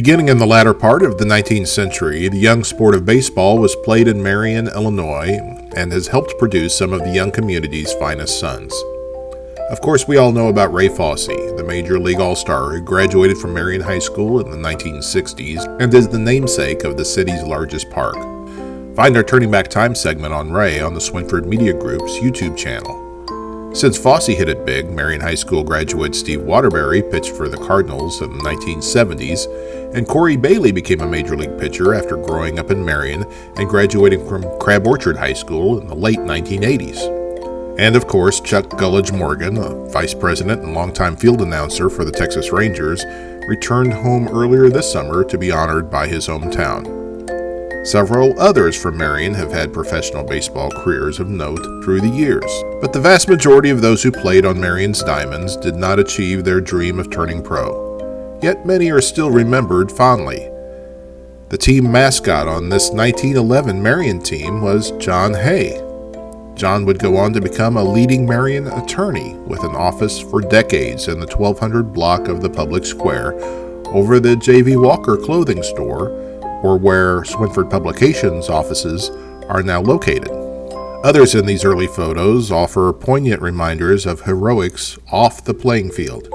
Beginning in the latter part of the 19th century, the young sport of baseball was played in Marion, Illinois, and has helped produce some of the young community's finest sons. Of course, we all know about Ray Fosse, the Major League All-Star who graduated from Marion High School in the 1960s and is the namesake of the city's largest park. Find our Turning Back Time segment on Ray on the Swinford Media Group's YouTube channel. Since Fosse hit it big, Marion High School graduate Steve Waterbury pitched for the Cardinals in the 1970s, and Corey Bailey became a Major League pitcher after growing up in Marion and graduating from Crab Orchard High School in the late 1980s. And of course, Chuck Gullidge Morgan, a vice president and longtime field announcer for the Texas Rangers, returned home earlier this summer to be honored by his hometown. Several others from Marion have had professional baseball careers of note through the years, but the vast majority of those who played on Marion's Diamonds did not achieve their dream of turning pro. Yet many are still remembered fondly. The team mascot on this 1911 Marion team was John Hay. John would go on to become a leading Marion attorney with an office for decades in the 1200 block of the public square over the J.V. Walker clothing store, or where Swinford Publications offices are now located. Others in these early photos offer poignant reminders of heroics off the playing field.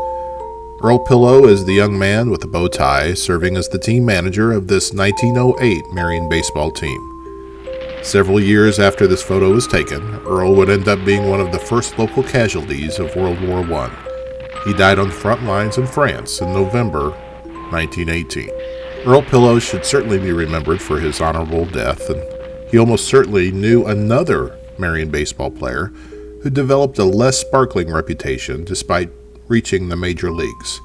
Earl Pillow is the young man with a bow tie serving as the team manager of this 1908 Marion baseball team. Several years after this photo was taken, Earl would end up being one of the first local casualties of World War I. He died on the front lines in France in November 1918. Earl Pillow should certainly be remembered for his honorable death, and he almost certainly knew another Marion baseball player who developed a less sparkling reputation despite reaching the major leagues.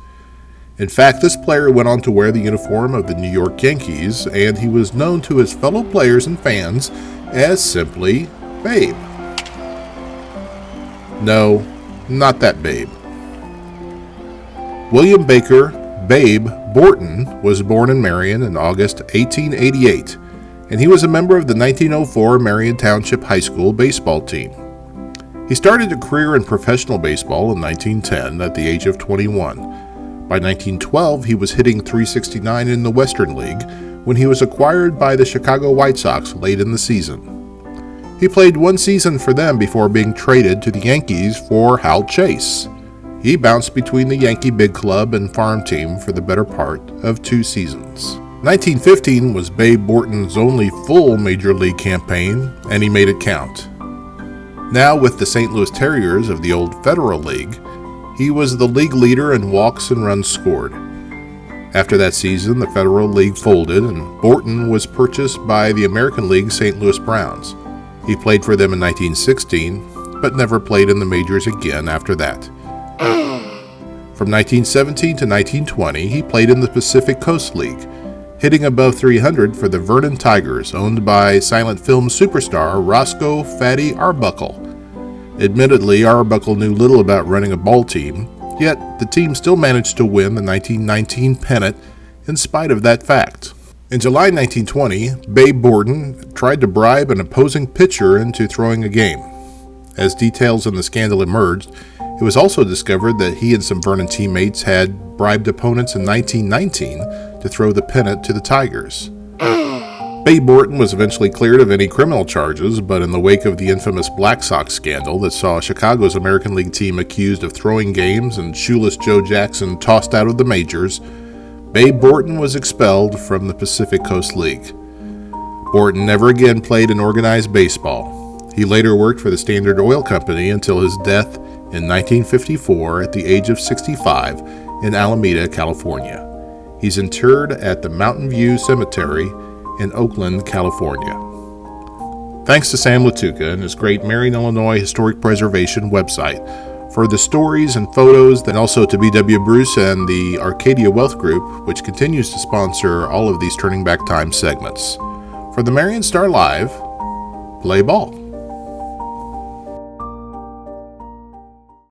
In fact, this player went on to wear the uniform of the New York Yankees, and he was known to his fellow players and fans as simply Babe. No, not that Babe. William Baker Babe Borton was born in Marion in August 1888, and he was a member of the 1904 Marion Township High School baseball team. He started a career in professional baseball in 1910 at the age of 21. By 1912, he was hitting .369 in the Western League when he was acquired by the Chicago White Sox late in the season. He played one season for them before being traded to the Yankees for Hal Chase. He bounced between the Yankee big club and farm team for the better part of 2 seasons. 1915 was Babe Borton's only full major league campaign, and he made it count. Now with the St. Louis Terriers of the old Federal League, he was the league leader in walks and runs scored. After that season, the Federal League folded, and Borton was purchased by the American League St. Louis Browns. He played for them in 1916, but never played in the majors again after that. From 1917 to 1920, he played in the Pacific Coast League, hitting above .300 for the Vernon Tigers, owned by silent film superstar Roscoe Fatty Arbuckle. Admittedly, Arbuckle knew little about running a ball team, yet the team still managed to win the 1919 pennant in spite of that fact. In July 1920, Babe Borton tried to bribe an opposing pitcher into throwing a game. As details in the scandal emerged, it was also discovered that he and some Vernon teammates had bribed opponents in 1919 to throw the pennant to the Tigers. Babe Borton was eventually cleared of any criminal charges, but in the wake of the infamous Black Sox scandal that saw Chicago's American League team accused of throwing games and shoeless Joe Jackson tossed out of the majors, Babe Borton was expelled from the Pacific Coast League. Borton never again played in organized baseball. He later worked for the Standard Oil Company until his death in 1954 at the age of 65 in Alameda, California. He's interred at the Mountain View Cemetery in Oakland, California. Thanks to Sam Latuca and his great Marion, Illinois Historic Preservation website for the stories and photos, and also to B.W. Bruce and the Arcadia Wealth Group, which continues to sponsor all of these Turning Back Time segments. For the Marion Star Live, play ball.